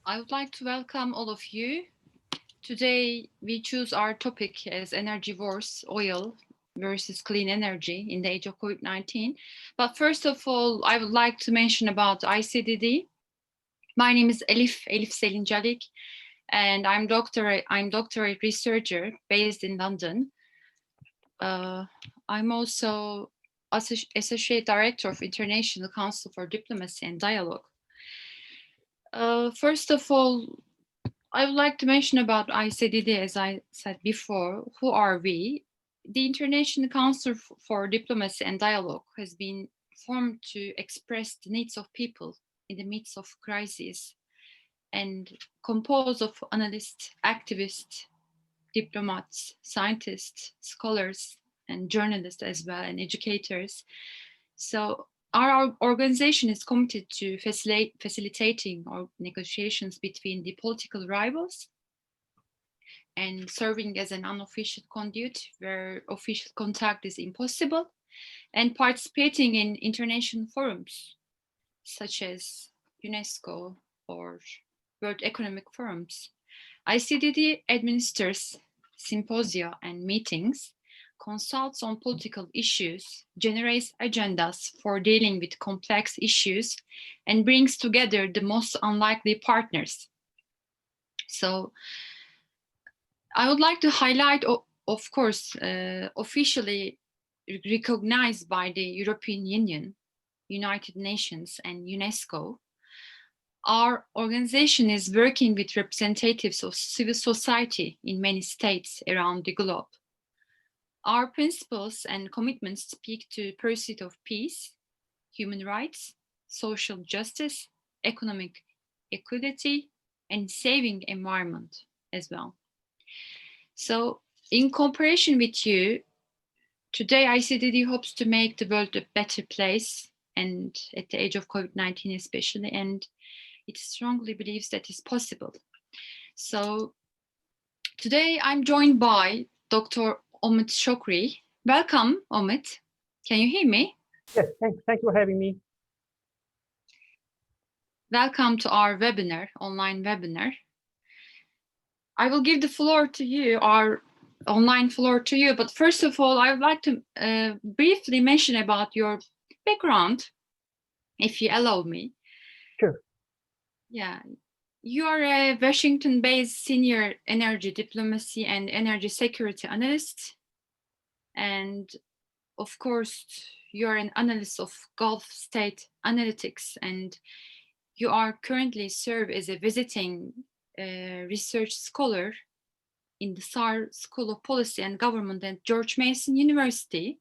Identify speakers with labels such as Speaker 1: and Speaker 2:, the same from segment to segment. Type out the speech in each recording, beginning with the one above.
Speaker 1: I would like to welcome all of you. Today, we choose our topic as energy wars, oil versus clean energy in the age of COVID-19. But first of all, I would like to mention about ICDD. My name is Elif Selin Calik, and I'm doctorate researcher based in London. Uh, I'm also associate director of International Council for Diplomacy and Dialogue. First of all, I would like to mention about ICDD, as I said before. Who are we? The International Council for Diplomacy and Dialogue has been formed to express the needs of people in the midst of crises and composed of analysts, activists, diplomats, scientists, scholars, and journalists as well, and educators. So our organization is committed to facilitating negotiations between the political rivals and serving as an unofficial conduit where official contact is impossible, and participating in international forums such as UNESCO or World Economic Forums. ICDD administers symposia and meetings, consults on political issues, generates agendas for dealing with complex issues, and brings together the most unlikely partners. So I would like to highlight, of course, officially recognized by the European Union, United Nations, and UNESCO. Our organization is working with representatives of civil society in many states around the globe. Our principles and commitments speak to pursuit of peace, human rights, social justice, economic equality, and saving environment as well. So in cooperation with you, today ICDD hopes to make the world a better place, and at the age of COVID-19 especially, and it strongly believes that is possible. So today I'm joined by Dr. Omid Chokri. Welcome, Omid. Can you hear me?
Speaker 2: Yes, thanks for having me.
Speaker 1: Welcome to our webinar, online webinar. I will give the floor to you, our online floor to you. But first of all, I would like to briefly mention about your background, if you allow me.
Speaker 2: Sure.
Speaker 1: Yeah, you are a Washington-based senior energy diplomacy and energy security analyst. And of course, you're an analyst of Gulf State Analytics, and you are currently serve as a visiting research scholar in the SAR School of Policy and Government at George Mason University.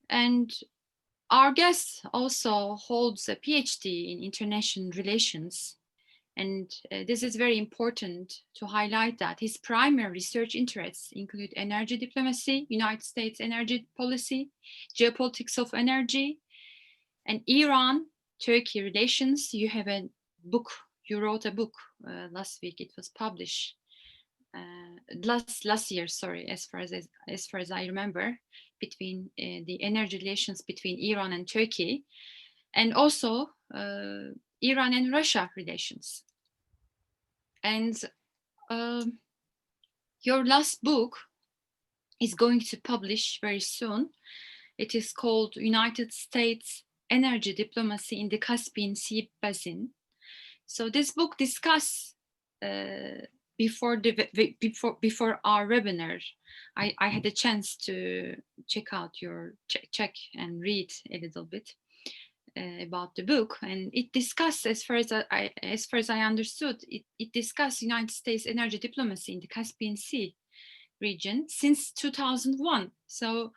Speaker 1: And our guest also holds a PhD in international relations. And this is very important to highlight that his primary research interests include energy diplomacy, United States energy policy, geopolitics of energy, and Iran-Turkey relations. You have a book, you wrote a book last week, it was published. Last year, sorry, as far as I remember, between the energy relations between Iran and Turkey, and also Iran and Russia relations. And your last book is going to publish very soon. It is called United States Energy Diplomacy in the Caspian Sea Basin. So this book discuss before our webinar, I had a chance to check out your check and read a little bit about the book, and it discussed, as far as I understood, it discussed United States energy diplomacy in the Caspian Sea region since 2001. So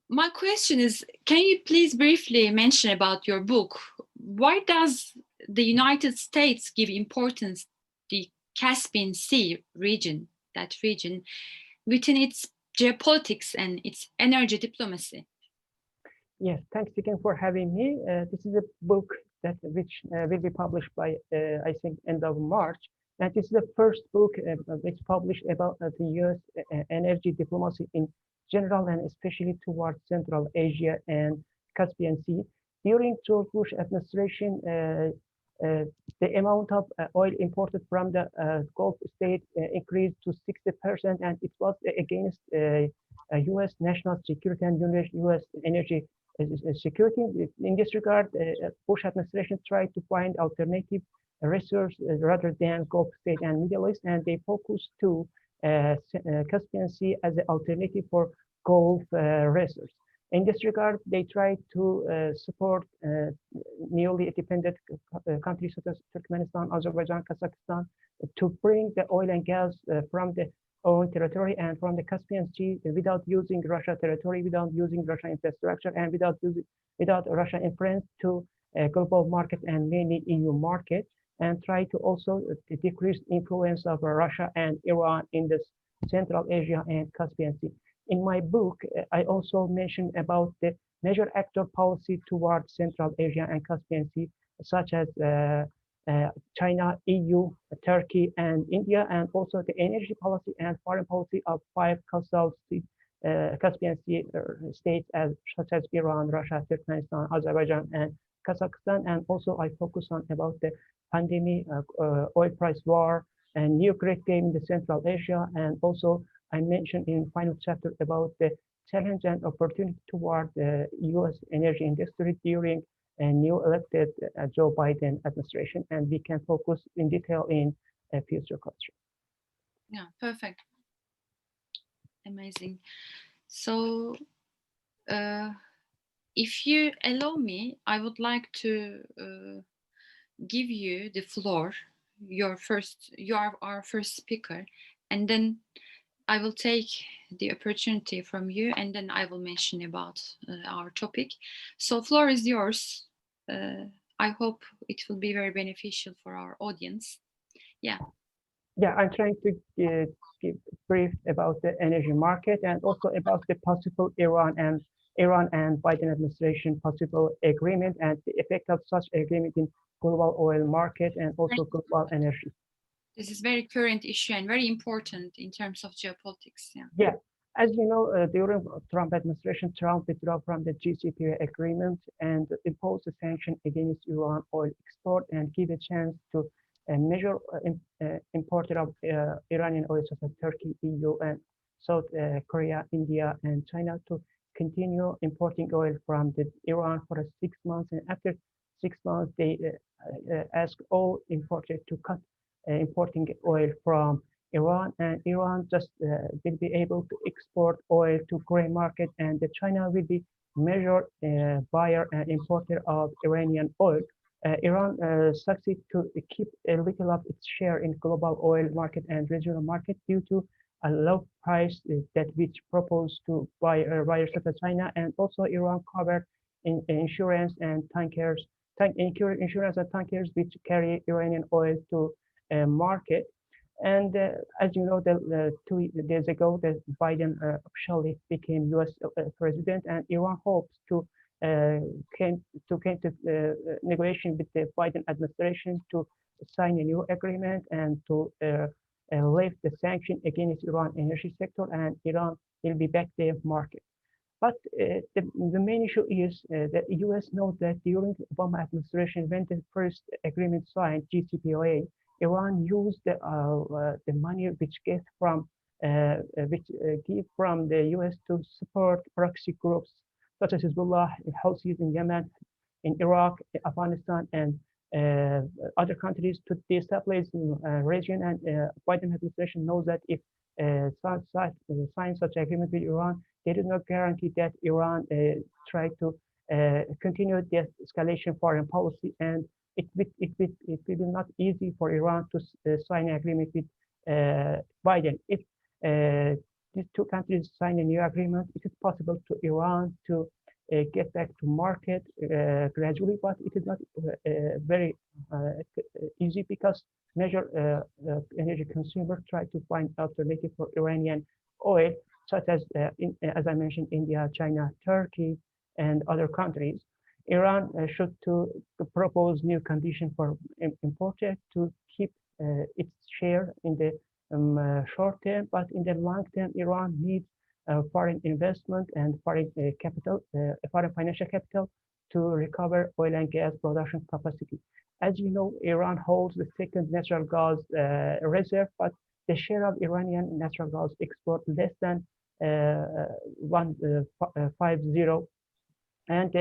Speaker 1: my question is, can you please briefly mention about your book? Why does the United States give importance to the Caspian Sea region, that region, within its geopolitics and its energy diplomacy?
Speaker 2: Yes, thanks again for having me. This is a book which will be published by, I think, end of March. And this is the first book which published about the U.S. Energy diplomacy in general, and especially towards Central Asia and Caspian Sea. During George Bush administration, the amount of oil imported from the Gulf state increased to 60%, and it was against U.S. national security and U.S. energy security. In this regard, Bush administration tried to find alternative resources rather than Gulf state and Middle East, and they focused to Caspian Sea as an alternative for Gulf resources. In this regard, they tried to support newly independent countries such as Turkmenistan, Azerbaijan, Kazakhstan to bring the oil and gas from the own territory and from the Caspian Sea without using Russia territory, without using Russian infrastructure, and without Russian influence to global market and mainly EU market, and try to also decrease influence of Russia and Iran in the Central Asia and Caspian Sea. In my book, I also mentioned about the major actor policy towards Central Asia and Caspian Sea, such as China, EU, Turkey, and India, and also the energy policy and foreign policy of five Caspian Sea states, such as Iran, Russia, Turkmenistan, Azerbaijan, and Kazakhstan. And also I focus on about the pandemic, oil price war, and new great game in the Central Asia, and also I mentioned in final chapter about the challenge and opportunity toward the U.S. energy industry during a new elected Joe Biden administration, and we can focus in detail in future questions.
Speaker 1: Yeah, perfect. Amazing. So, if you allow me, I would like to give you the floor. You are our first speaker, and then I will take the opportunity from you, and then I will mention about our topic. So floor is yours. I hope it will be very beneficial for our audience. Yeah.
Speaker 2: Yeah, I'm trying to give brief about the energy market and also about the possible Iran and Biden administration possible agreement and the effect of such agreement in global oil market and also global energy.
Speaker 1: This is very current issue and very important in terms of geopolitics. Yeah.
Speaker 2: Yeah, as you know, during Trump administration, Trump withdrew from the GCPOA agreement and imposed a sanction against Iran oil export and give a chance to a major importer of Iranian oil such as Turkey, EU, and South Korea, India, and China to continue importing oil from the Iran for 6 months. And after 6 months, they ask all importers to cut importing oil from Iran, and Iran just will be able to export oil to gray market, and China will be major buyer and importer of Iranian oil. Iran succeed to keep a little of its share in global oil market and regional market due to a low price that which proposed to buyers such as China, and also Iran covered in insurance and tankers, insurance and tankers which carry Iranian oil to market. And as you know, 2 days ago, the Biden officially became U.S. president, and Iran hopes to came to negotiation with the Biden administration to sign a new agreement and to lift the sanction against Iran energy sector, and Iran will be back the market. But the main issue is that the U.S. knows that during the Obama administration, when the first agreement signed, GCPOA, Iran used the money which give from the U.S. to support proxy groups such as Hezbollah, Houthis in Yemen, in Iraq, Afghanistan, and other countries to destabilize the region. And Biden administration knows that if sign such agreement with Iran, they do not guarantee that Iran try to continue the escalation foreign policy, and it will be not easy for Iran to sign an agreement with Biden. If these two countries sign a new agreement, it is possible to Iran to get back to market gradually, but it is not very easy because major energy consumers try to find alternative for Iranian oil, such as I mentioned, India, China, Turkey, and other countries. Iran should to propose new conditions for importers to keep its share in the short term, but in the long term, Iran needs foreign investment and foreign capital, foreign financial capital to recover oil and gas production capacity. As you know, Iran holds the second natural gas reserve, but the share of Iranian natural gas export less than 150, and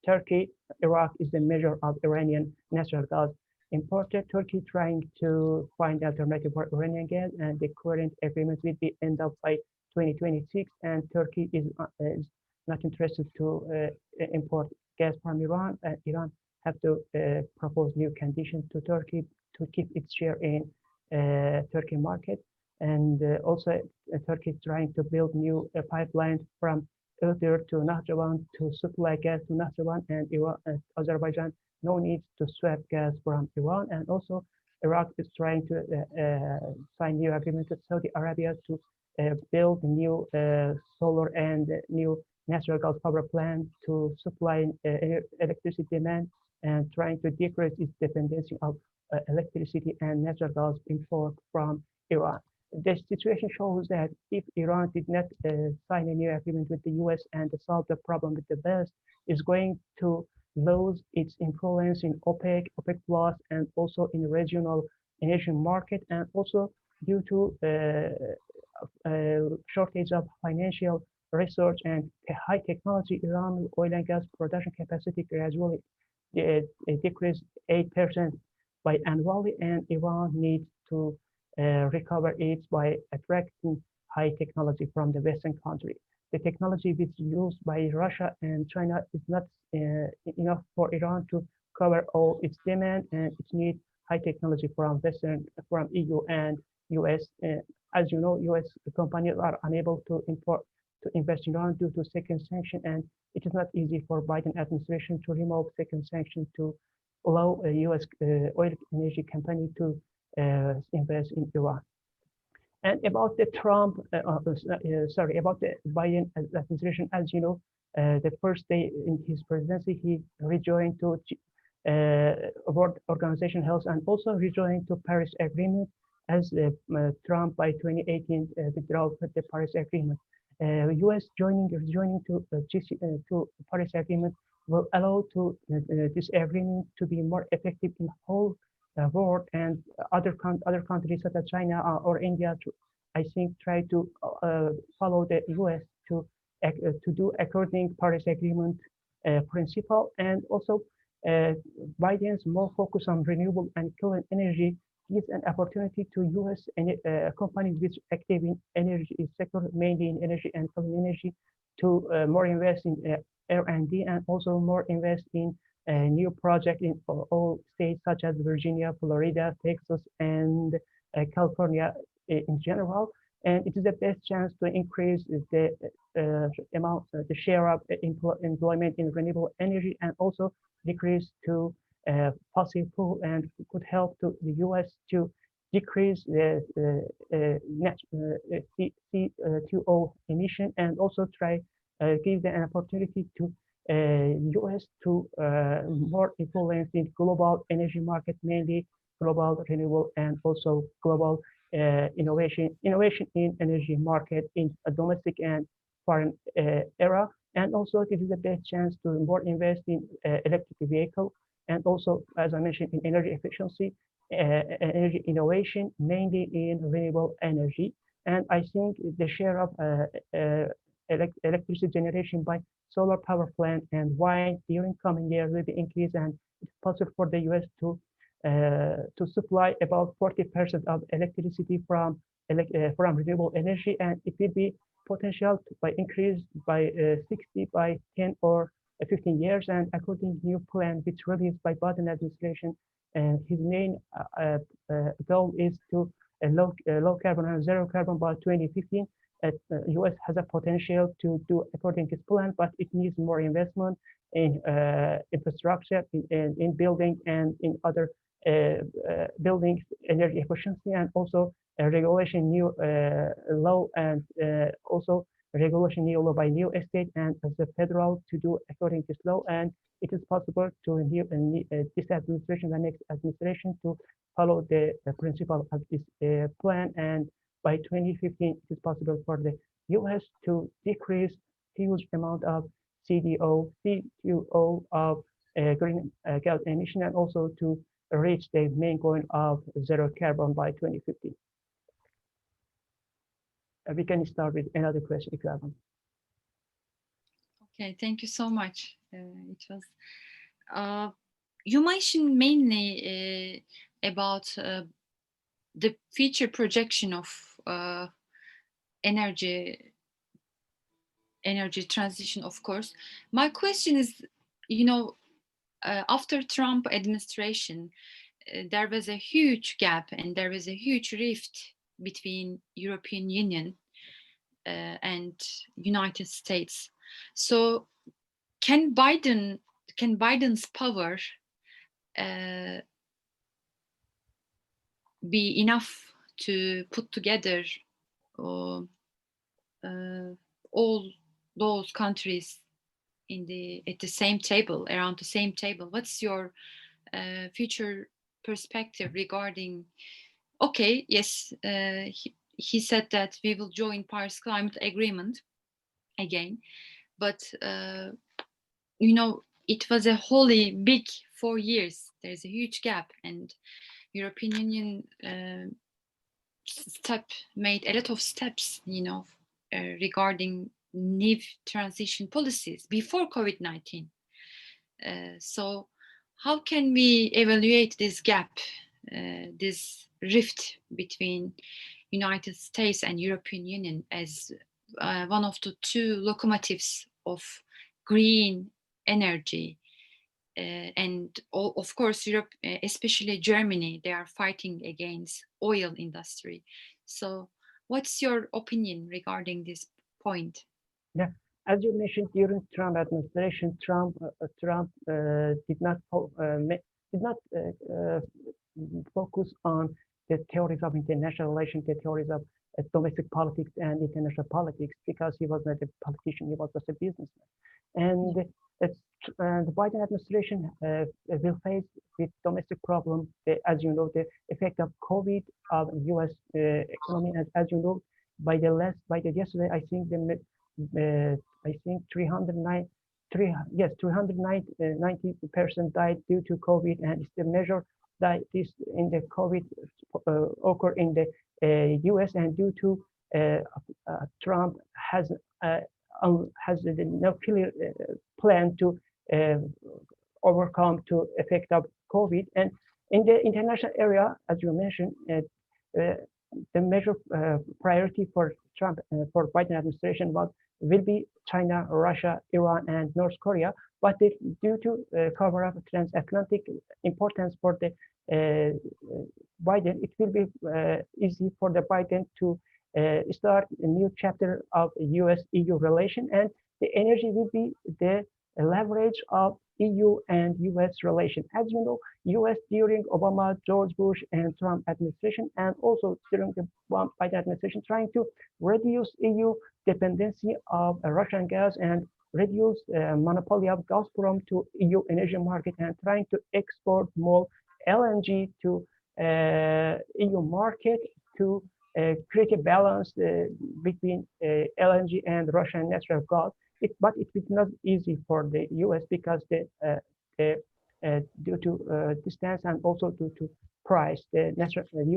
Speaker 2: Turkey, Iraq is the measure of Iranian natural gas imported. Turkey trying to find alternative for Iranian gas, and the current agreement will be end up by 2026. And Turkey is not interested to import gas from Iran. And Iran have to propose new conditions to Turkey to keep its share in Turkey market. And also, Turkey is trying to build new pipelines from Iğdır to Nahçıvan to supply gas to Nahçıvan, and Iran, Azerbaijan no need to swap gas from Iran. And also, Iraq is trying to sign new agreement with Saudi Arabia to build new solar and new natural gas power plant to supply electricity demand, and trying to decrease its dependency of electricity and natural gas import from Iran. The situation shows that if Iran did not sign a new agreement with the US and solve the problem with the West, is going to lose its influence in OPEC, OPEC Plus, and also in the regional energy market, and also due to shortage of financial research and high technology, Iran oil and gas production capacity gradually decreased 8% by annually, and Iran needs to recover it by attracting high technology from the Western country. The technology which is used by Russia and China is not enough for Iran to cover all its demand, and it needs high technology from from EU and US. As you know, US companies are unable to invest in Iran due to second sanction, and it is not easy for Biden administration to remove second sanction to allow a US oil energy company to invest in Iran. And about the about the Biden administration, as you know, the first day in his presidency, he rejoined to World Organization Health, and also rejoined to Paris Agreement, as Trump by 2018 withdrew the Paris Agreement. U.S. rejoining to Paris Agreement will allow to this agreement to be more effective in whole world, and other countries such as China or India to, I think, try to follow the U.S. to do according Paris Agreement principle. And also Biden's more focus on renewable and clean energy gives an opportunity to U.S. companies which active in energy sector, mainly in energy and clean energy, to more invest in R&D, and also more invest in new project in all states such as Virginia, Florida, Texas, and California in general. And it is the best chance to increase the the share of employment in renewable energy, and also decrease to fossil fuel, and could help to the U.S. to decrease the CO2 emission, and also try give them an opportunity to U.S. to more influence in global energy market, mainly global renewable and also global innovation in energy market in a domestic and foreign era. And also this is the best chance to more invest in electric vehicle, and also, as I mentioned, in energy efficiency, energy innovation, mainly in renewable energy. And I think the share of electricity generation by solar power plant and wind during coming years will be increased, and it's possible for the U.S. to supply about 40% of electricity from renewable energy, and it will be potential by increase by 60 by 10 or 15 years. And according to new plan which released by Biden administration, and his main goal is to low carbon and zero carbon by 2015. U.S. has a potential to do according to this plan, but it needs more investment in infrastructure, in building, and in other buildings, energy efficiency, and also regulation new law, and also regulation new law by new state and as the federal to do according to this law. And it is possible to this administration, the next administration, to follow the principle of this plan. And by 2015, it is possible for the U.S. to decrease huge amount of CO2 of green gas emission, and also to reach the main goal of zero carbon by 2050. We can start with another question if you have one.
Speaker 1: Okay, thank you so much. It was you mentioned mainly about the future projection of energy transition, of course. My question is, you know, after Trump administration, there was a huge gap and there was a huge rift between European Union and United States. So can Biden's power be enough to put together uh, all those countries at the same table, around the same table? What's your future perspective regarding? Okay, yes, he said that we will join Paris Climate Agreement again, but you know, it was a wholly big 4 years. There's a huge gap, and European Union made a lot of steps, you know, regarding new transition policies before COVID-19. So how can we evaluate this gap, this rift between United States and European Union as one of the two locomotives of green energy? And of course, Europe, especially Germany, they are fighting against oil industry. So what's your opinion regarding this point?
Speaker 2: Yeah, as you mentioned, during Trump administration, Trump did not focus on the theories of international relations, the theories of domestic politics and international politics, because he was not a politician, he was just a businessman. And the Biden administration will face with domestic problem, as you know, the effect of COVID of U.S. Economy, and as you know, by the yesterday, I think I think 90% died due to COVID, and it's the measure that this in the COVID occur in the U.S. and due to Trump has no clear plan to overcome to effect of COVID. And in the international area, as you mentioned, the major priority for Trump for Biden administration will be China, Russia, Iran, and North Korea. But due to cover up transatlantic importance for the Biden, it will be easy for the Biden to start a new chapter of U.S.-EU relation, and the energy will be the leverage of EU and US relation. As you know, US during Obama, George Bush, and Trump administration, and also during the Biden administration, trying to reduce EU dependency of Russian gas and reduce monopoly of Gazprom to EU energy market, and trying to export more LNG to EU market to create a balance between LNG and Russian natural gas. But it is not easy for the US because due to distance and also due to price, the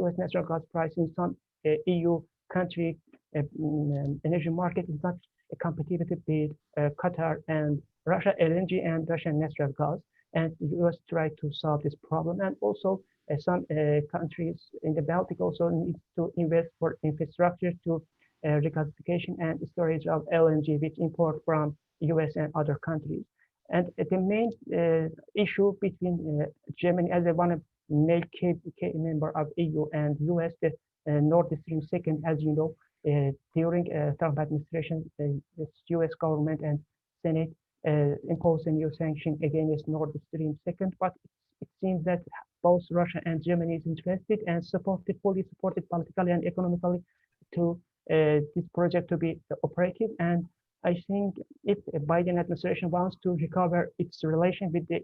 Speaker 2: US natural gas price in some EU country energy market is not competitive with Qatar and Russia LNG and Russian natural gas. And the US try to solve this problem. And also some countries in the Baltic also need to invest for infrastructure to regasification and storage of LNG, which import from US and other countries. And the main issue between Germany as one of main key member of EU and US, the Nord Stream 2, as you know, during Trump administration, the US government and Senate imposed a new sanction against Nord Stream 2, but it seems that both Russia and Germany is interested and fully supported politically and economically to this project to be operative. And I think if the Biden administration wants to recover its relation with the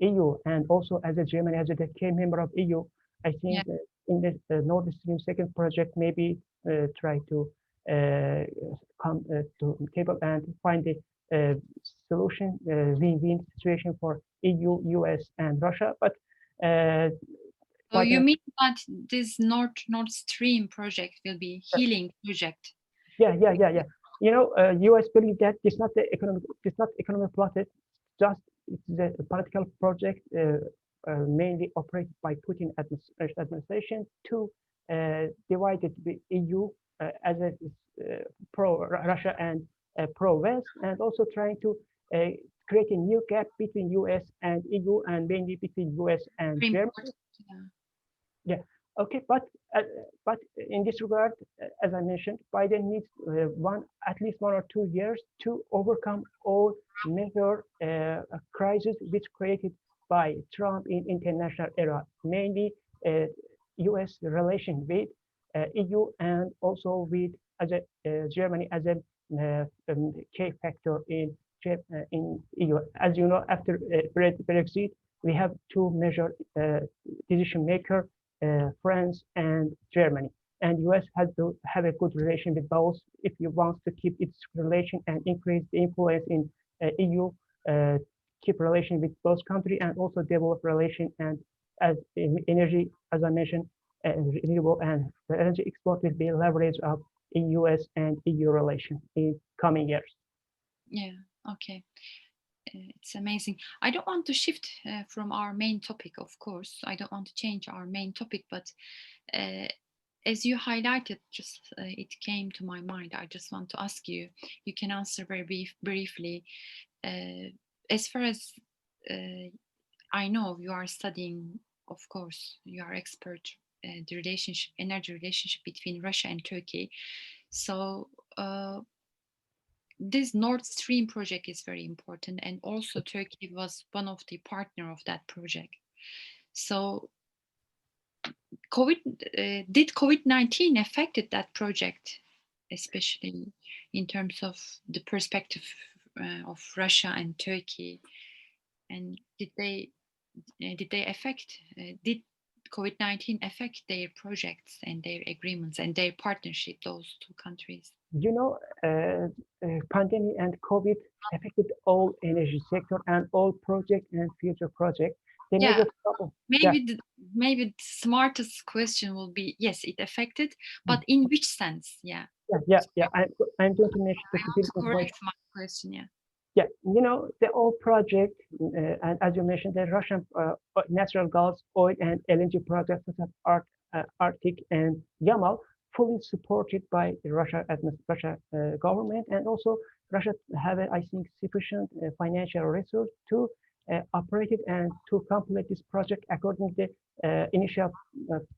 Speaker 2: EU and also as a Germany as a key member of EU, I think in the Nord Stream 2 project maybe try to come to table and find a solution, win-win situation for EU, US, and Russia. But
Speaker 1: So you mean that this Nord Stream project will be healing project?
Speaker 2: yeah. You know, US believe that it's not economic project, just it's a political project mainly operated by Putin administration to divide the EU as a pro-Russia and pro-West, and also trying to create a new gap between US and EU, and mainly between US and
Speaker 1: Very
Speaker 2: Germany.
Speaker 1: important, yeah.
Speaker 2: Yeah. Okay, but in this regard, as I mentioned, Biden needs at least 1 or 2 years to overcome all major crises which created by Trump in international era, mainly U.S. relation with EU, and also with Germany as a key factor in EU. As you know, after Brexit, we have two major decision makers, France and Germany. And US has to have a good relation with both if it wants to keep its relation and increase the influence in EU, keep relation with both countries, and also develop relation and as energy, as I mentioned, renewable and the energy export will be leverage of US and EU relation in coming years.
Speaker 1: Yeah, okay. It's amazing. I don't want to shift from our main topic, of course. I don't want to change our main topic, but as you highlighted, just it came to my mind. I just want to ask you. You can answer very briefly. As far as I know, you are studying. Of course, you are expert the energy relationship between Russia and Turkey. So. This Nord Stream project is very important, and also Turkey was one of the partner of that project. So did COVID-19 affected that project, especially in terms of the perspective of Russia and Turkey? And did COVID-19 affect their projects and their agreements and their partnership, those two countries?
Speaker 2: You know, pandemic and COVID affected all energy sector and all project and future projects.
Speaker 1: Yeah, maybe the smartest question will be, yes, it affected, but in which sense? Yeah.
Speaker 2: I'm going to mention the
Speaker 1: correct my question. Yeah.
Speaker 2: Yeah, you know, the oil project, and as you mentioned, the Russian natural gas, oil, and LNG projects such as Arctic and Yamal, fully supported by the Russia government, and also Russia have, I think, sufficient financial resource to operate it and to complete this project according to the initial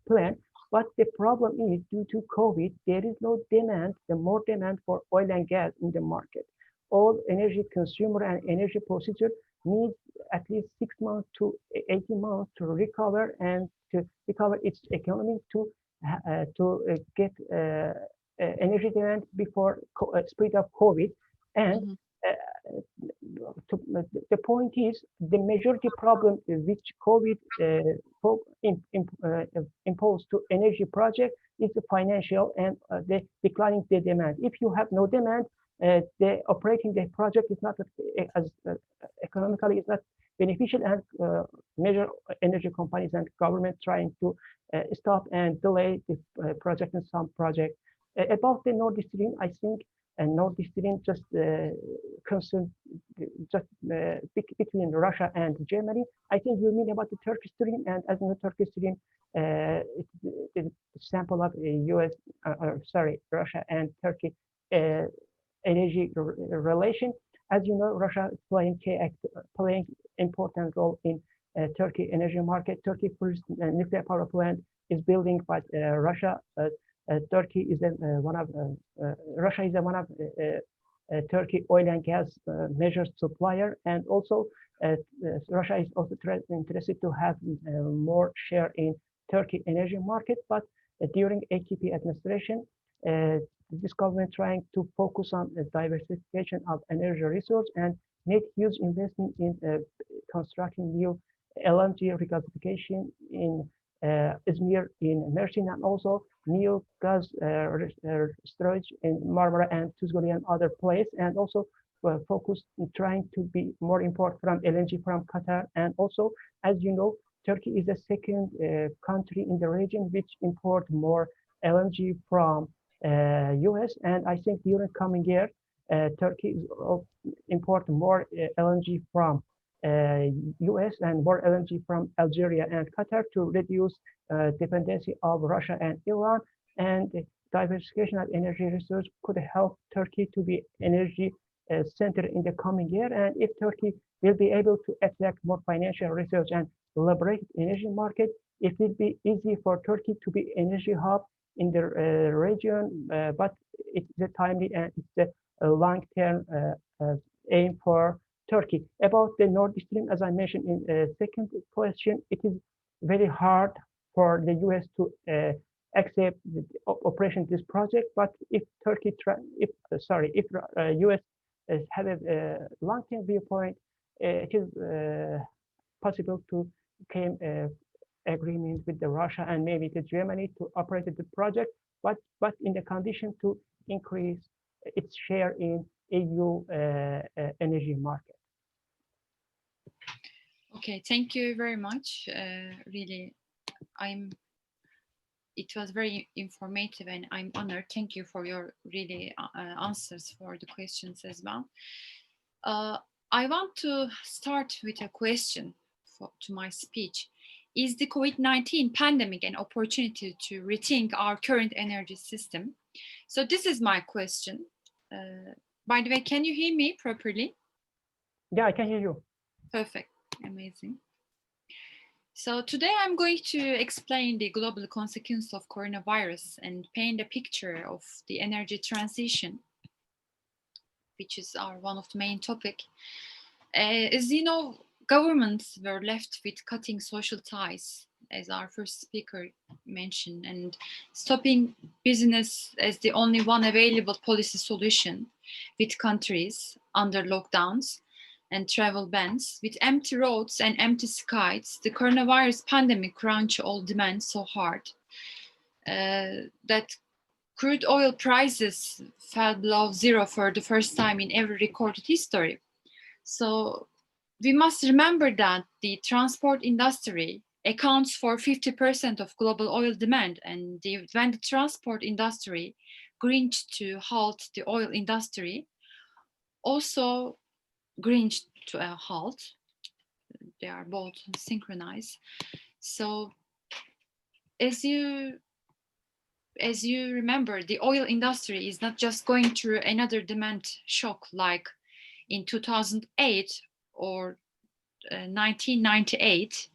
Speaker 2: plan. But the problem is, due to COVID, there is no demand, more demand for oil and gas in the market. All energy consumer and energy procedure needs at least 6 months to 18 months to recover and to recover its economy to get energy demand before spread of COVID. And the point is, the majority problem which COVID imposed to energy project is the financial and the declining the demand. If you have no demand, the operating the project is not as economically is not beneficial, and major energy companies and government trying to stop and delay the project in some project. About the Nord Stream, I think Nord Stream just concern just between Russia and Germany. I think you mean about the Turkish Stream, and as in the Turkish Stream, it's a sample of Russia and Turkey energy relation. As you know, Russia is playing important role in Turkey energy market. Turkey first nuclear power plant is building, but Russia, Turkey is one of Russia is one of Turkey oil and gas major supplier, and also Russia is also interested to have more share in Turkey energy market. But during AKP administration, this government trying to focus on the diversification of energy resource and make huge investment in constructing new LNG regasification in Izmir, in Mersin, and also new gas storage in Marmara and Tuzla and other places, and also focused in trying to be more import from LNG from Qatar. And also, as you know, Turkey is the second country in the region which import more LNG from US. And I think during coming year, Turkey is import more LNG from US and more LNG from Algeria and Qatar to reduce dependency of Russia and Iran. And diversification of energy resource could help Turkey to be energy center in the coming year. And if Turkey will be able to attract more financial research and liberate energy market, it will be easy for Turkey to be energy hub in the region. But it's the timely and it's the long-term aim for Turkey. About the Nord Stream, as I mentioned in the second question, it is very hard for the US to accept the operation this project. But if Turkey, if US have a long-term viewpoint, it is possible to came agreement with the Russia and maybe the Germany to operate the project, but in the condition to increase its share in EU energy market.
Speaker 1: Okay, thank you very much. Really, it was very informative and I'm honored. Thank you for your really answers for the questions as well. I want to start with a question to my speech. Is the COVID-19 pandemic an opportunity to rethink our current energy system? So this is my question. By the way, can you hear me properly?
Speaker 2: Yeah, I can hear you.
Speaker 1: Perfect, amazing. So today I'm going to explain the global consequences of coronavirus and paint a picture of the energy transition, which is one of the main topic. As you know, governments were left with cutting social ties, as our first speaker mentioned, and stopping business as the only one available policy solution, with countries under lockdowns and travel bans. With empty roads and empty skies, the coronavirus pandemic crunched all demand so hard that crude oil prices fell below zero for the first time in every recorded history. So we must remember that the transport industry accounts for 50% of global oil demand, and when the transport industry gringed to halt, the oil industry also gringed to a halt. They are both synchronized. So as you remember, the oil industry is not just going through another demand shock like in 2008 or 1998.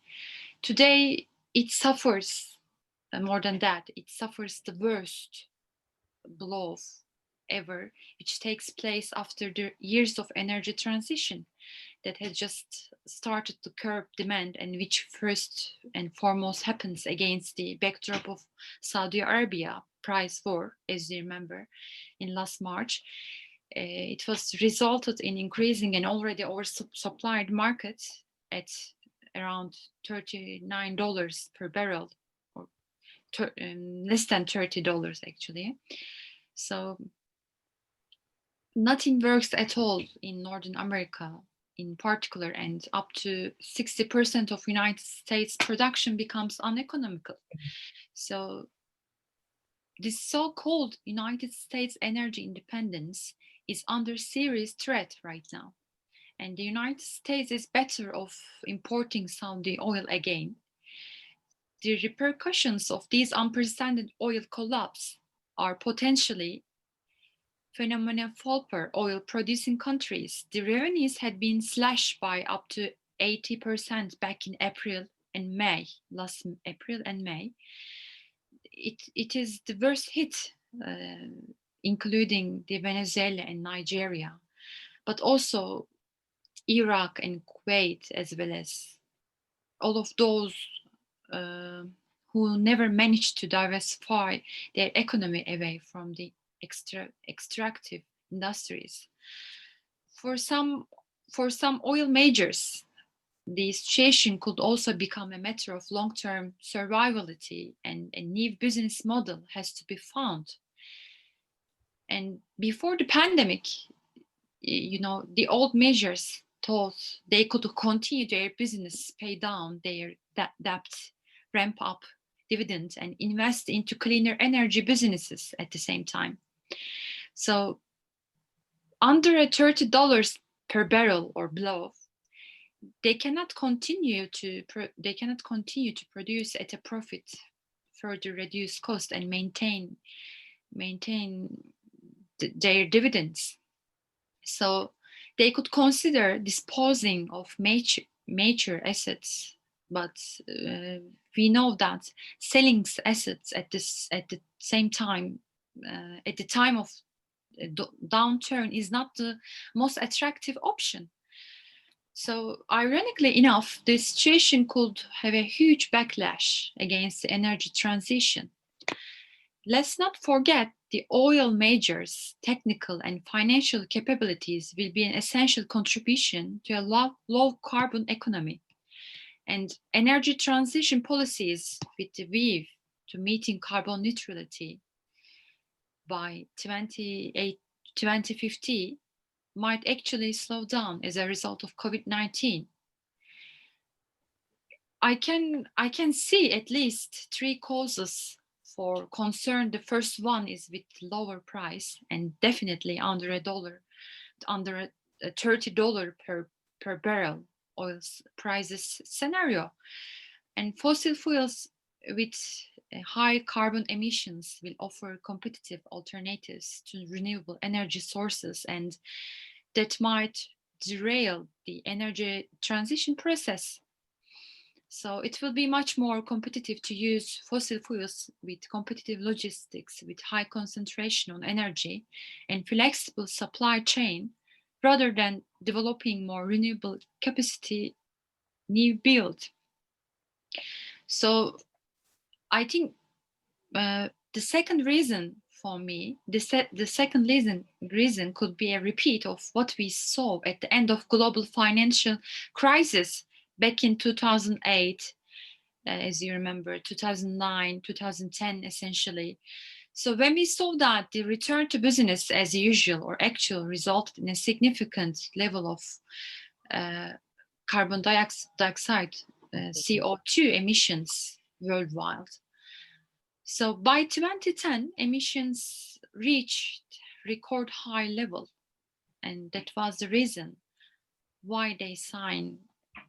Speaker 1: Today, it suffers more than that. It suffers the worst blows ever, which takes place after the years of energy transition that has just started to curb demand, and which first and foremost happens against the backdrop of Saudi Arabia price war, as you remember, in last March. It was resulted in increasing an already oversupplied market at around $39 per barrel, or less than $30 actually. So nothing works at all in Northern America in particular, and up to 60% of United States production becomes uneconomical. So this so-called United States energy independence is under serious threat right now. And the United States is better off importing Saudi oil again. The repercussions of these unprecedented oil collapse are potentially phenomenal for oil producing countries. The revenues had been slashed by up to 80% back in April and May, last April and May. It is the worst hit, including the Venezuela and Nigeria, but also Iraq and Kuwait, as well as all of those who never managed to diversify their economy away from the extractive industries. For some oil majors, the situation could also become a matter of long-term survivability, and a new business model has to be found. And before the pandemic, the old measures thought they could continue their business, pay down their debt, ramp up dividends, and invest into cleaner energy businesses at the same time. So under a $30 per barrel or below, they cannot continue to produce at a profit, further reduce cost, and maintain their dividends. So they could consider disposing of major assets, but we know that selling assets at the same time, at the time of downturn, is not the most attractive option. So ironically enough, the situation could have a huge backlash against the energy transition. Let's not forget the oil majors' technical and financial capabilities will be an essential contribution to a low carbon economy. And energy transition policies with the view to meeting carbon neutrality by 2050 might actually slow down as a result of COVID-19. I can see at least three causes for concern. The first one is with lower price, and definitely under a $30 per barrel oil prices scenario. And fossil fuels with high carbon emissions will offer competitive alternatives to renewable energy sources, and that might derail the energy transition process. So it will be much more competitive to use fossil fuels with competitive logistics, with high concentration on energy and flexible supply chain, rather than developing more renewable capacity new build. So I think the second reason for me, the second reason could be a repeat of what we saw at the end of global financial crisis back in 2008, as you remember, 2009, 2010, essentially. So when we saw that the return to business as usual or actual resulted in a significant level of carbon dioxide, CO2 emissions worldwide. So by 2010, emissions reached record high level, and that was the reason why they signed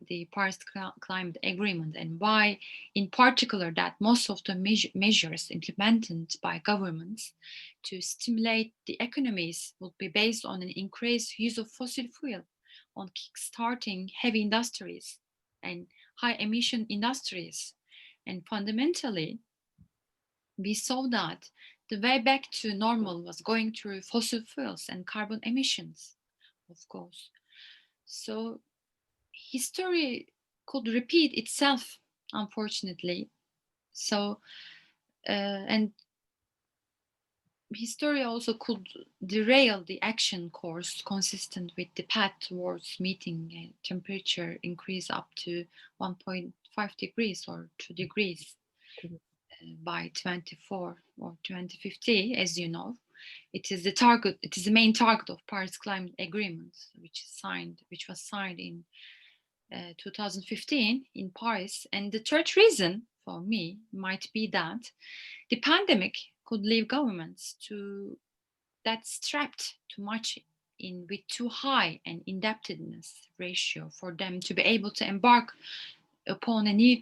Speaker 1: the Paris Climate Agreement, and why, in particular, that most of the measures implemented by governments to stimulate the economies would be based on an increased use of fossil fuel, on kickstarting heavy industries and high emission industries. And fundamentally, we saw that the way back to normal was going through fossil fuels and carbon emissions, of course. So history could repeat itself, unfortunately. So, and history also could derail the action course consistent with the path towards meeting a temperature increase up to 1.5 degrees or 2 degrees by 24 or 2050, as you know. It is the main target of Paris Climate Agreement, which was signed in 2015 in Paris. And the third reason for me might be that the pandemic could leave governments that strapped too much in with too high an indebtedness ratio for them to be able to embark upon a new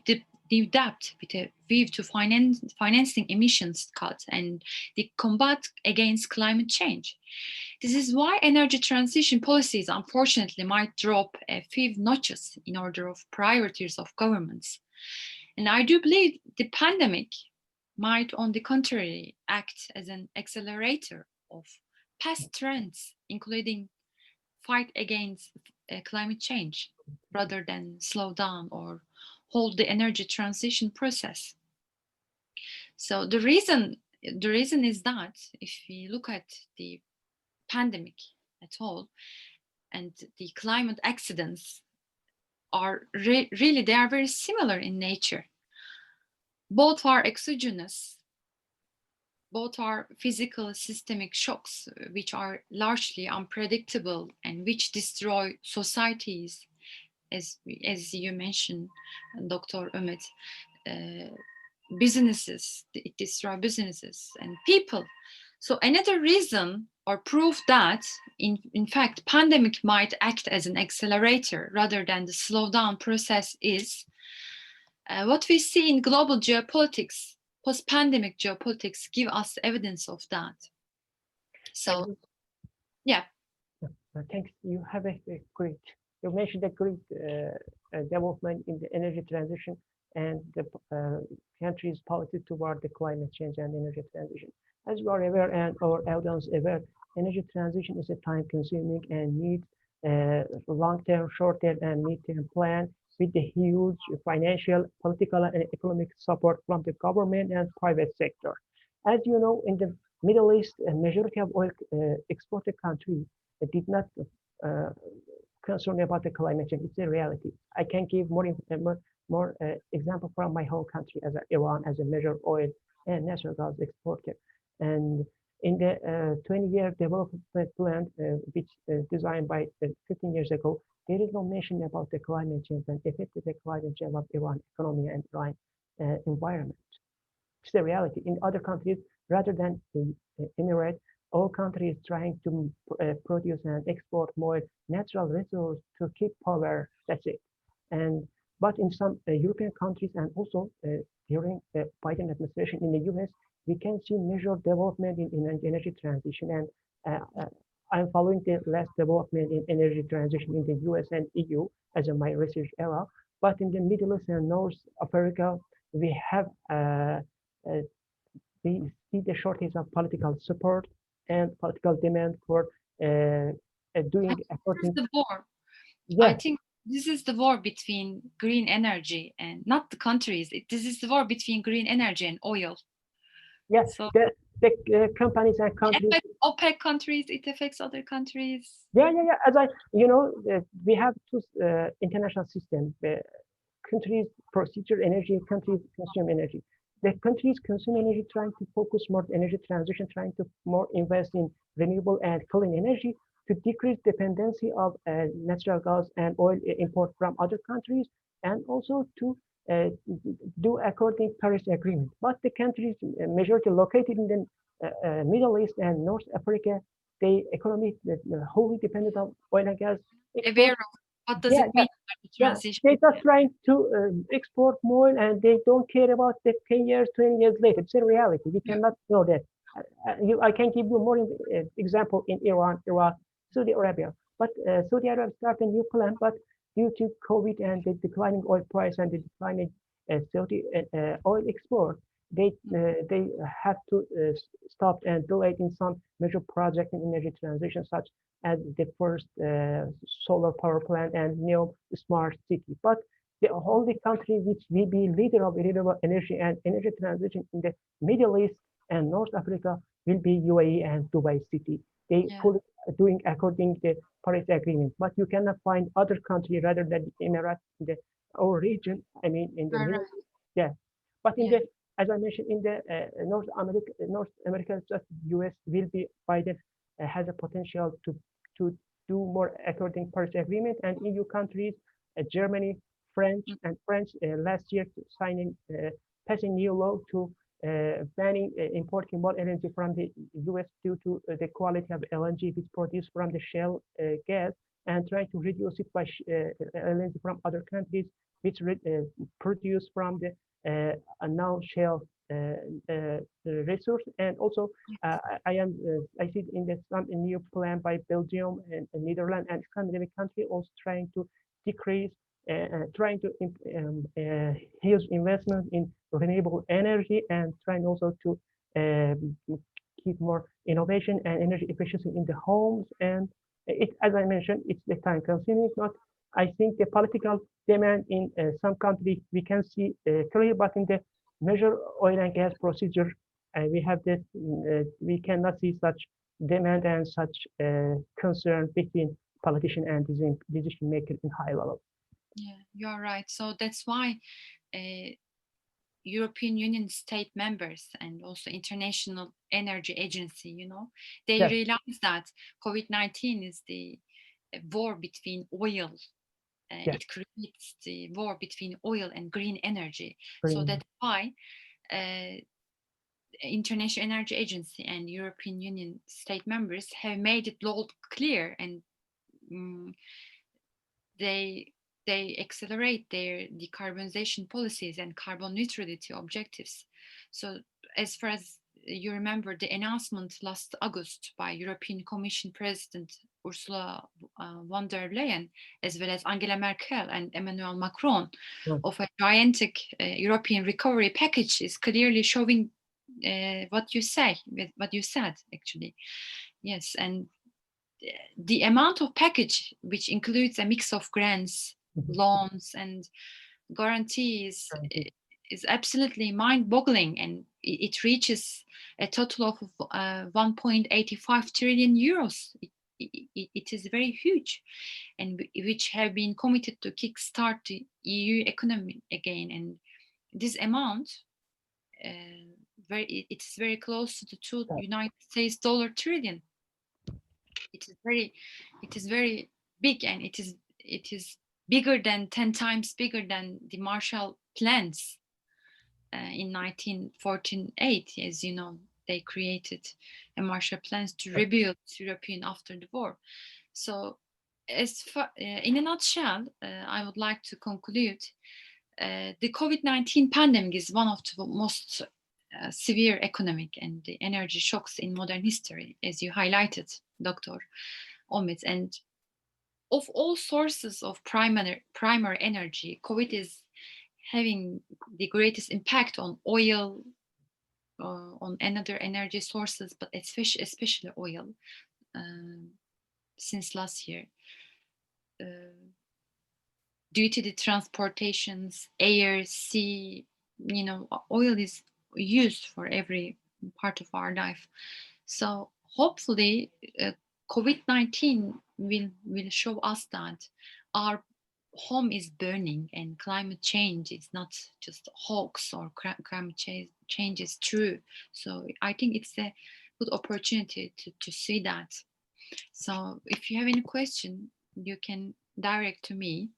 Speaker 1: debt with a view to financing emissions cuts and the combat against climate change. This is why energy transition policies, unfortunately, might drop a few notches in order of priorities of governments. And I do believe the pandemic might, on the contrary, act as an accelerator of past trends, including fight against climate change, rather than slow down or hold the energy transition process. So the reason is that if we look at the pandemic at all, and the climate accidents are really, they are very similar in nature. Both are exogenous, both are physical systemic shocks, which are largely unpredictable and which destroy societies, as you mentioned, Dr. Ümit. Businesses, it destroys businesses and people. So another reason or proof that in fact pandemic might act as an accelerator rather than the slowdown process is what we see in global geopolitics. Post-pandemic geopolitics give us evidence of that. So yeah.
Speaker 2: Thanks. You have a great, you mentioned a great development in the energy transition and the country's policy toward the climate change and energy transition. As you are aware and our audience aware, energy transition is a time-consuming and needs long-term, short-term, and mid-term plan with the huge financial, political, and economic support from the government and private sector. As you know, in the Middle East, a majority of oil exported countries did not concern about the climate change. It's a reality. I can give more example from my home country as Iran as a major oil and natural gas exporter. And in the 20-year development plan, which designed by 15 years ago, there is no mention about the climate change and effect of the climate change of Iran economy and Iran environment. It's the reality. In other countries, rather than the Emirates, all countries trying to produce and export more natural resources to keep power. That's it. But in some European countries and also during the Biden administration in the US, we can see major development in energy transition. And I'm following the last development in energy transition in the US and EU as in my research era. But in the Middle East and North Africa, we have we see the shortage of political support and political demand for doing according
Speaker 1: to the war.
Speaker 2: Yes.
Speaker 1: I think this is the war between green energy and not the countries. This is the war between green energy and oil.
Speaker 2: Yes, so the companies and countries.
Speaker 1: It affects OPEC countries. It affects other countries.
Speaker 2: Yeah. As we have two international systems. Countries procedure energy, countries consume energy. The countries consume energy trying to focus more energy transition, trying to more invest in renewable and clean energy to decrease dependency of natural gas and oil import from other countries, and also to do according to Paris Agreement. But the countries majority located in the Middle East and North Africa, the economy wholly dependent on oil and gas.
Speaker 1: What does it mean? Transition?
Speaker 2: They're just trying to export more, and they don't care about the 10 years, 20 years later. It's a reality. We cannot know that. I can give you more example in Iran, Iraq, Saudi Arabia. But Saudi Arabia started a new plan, but due to COVID and the declining oil price and the declining Saudi oil export, they have to stop and delay in some major projects in energy transition, such as the first solar power plant and new smart city. But the only country which will be leader of renewable energy and energy transition in the Middle East and North Africa will be UAE and Dubai City. They fully doing according to the Paris Agreement. But you cannot find other country rather than the Emirates in our region. I mean, in the Middle East. Yeah. But in the, as I mentioned, in the North America, just US will be Biden has a potential to do more according to Paris Agreement, and EU countries, Germany, French last year passing new law to banning importing more LNG from the US due to the quality of LNG which produced from the shale gas, and trying to reduce it by LNG from other countries which produce from the non-shale resource. And also I see in the some new plan by Belgium and Netherlands and Scandinavian country also trying to decrease trying to huge investment in renewable energy, and trying also to keep more innovation and energy efficiency in the homes. And it, as I mentioned, it's the time consuming. Not, I think the political demand in some countries we can see clearly, but in the major oil and gas procedure, we have this. We cannot see such demand and such concern between politician and decision maker in high level.
Speaker 1: Yeah, you're right. So that's why European Union state members and also International Energy Agency, they
Speaker 2: Yes.
Speaker 1: realize that COVID-19 is the war between oil.
Speaker 2: Yes.
Speaker 1: It creates the war between oil and green energy. So
Speaker 2: Green.
Speaker 1: that's why International Energy Agency and European Union state members have made it loud clear, and they accelerate their decarbonization policies and carbon neutrality objectives. So as far as you remember, the announcement last August by European Commission President Ursula von der Leyen, as well as Angela Merkel and Emmanuel Macron, of a gigantic European recovery package is clearly showing what you said actually. Yes, and the amount of package, which includes a mix of grants, loans, and guarantees, is absolutely mind-boggling, and it reaches a total of 1.85 trillion euros. It is very huge, and which have been committed to kickstart the EU economy again. And this amount, it's very close to the United States dollar trillion. It is very big, and it is bigger than 10 times bigger than the Marshall Plans in 1948. As you know, they created a Marshall Plans to rebuild European after the war. So, in a nutshell, I would like to conclude: the COVID-19 pandemic is one of the most severe economic and the energy shocks in modern history, as you highlighted, Dr. Omid. And of all sources of primary energy, COVID is having the greatest impact on oil, on another energy sources, but especially oil, since last year. Due to the transportations, air, sea, oil is used for every part of our life. So hopefully COVID-19 will show us that our home is burning and climate change is not just a hoax, or climate change is true. So I think it's a good opportunity to see that. So if you have any question, you can direct to me,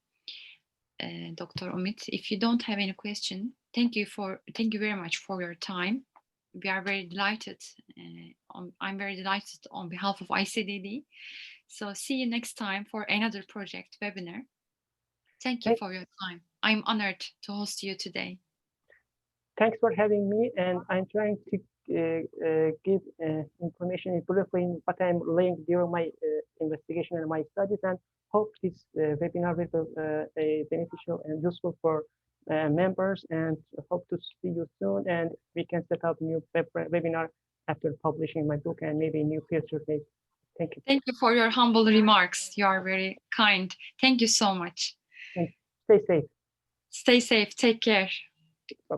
Speaker 1: Dr. Omid. If you don't have any question, thank you very much for your time. We are very delighted. I'm very delighted on behalf of ICDD. So see you next time for another project webinar. Thank you for your time. I'm honored to host you today.
Speaker 2: Thanks for having me, and I'm trying to give information briefly what I'm laying during my investigation and my studies, and hope this webinar will be beneficial and useful for members, and hope to see you soon, and we can set up new webinar after publishing my book and maybe new future days. Thank you.
Speaker 1: Thank you for your humble remarks. You are very kind. Thank you so much.
Speaker 2: And stay safe.
Speaker 1: Stay safe. Take care.
Speaker 2: Bye.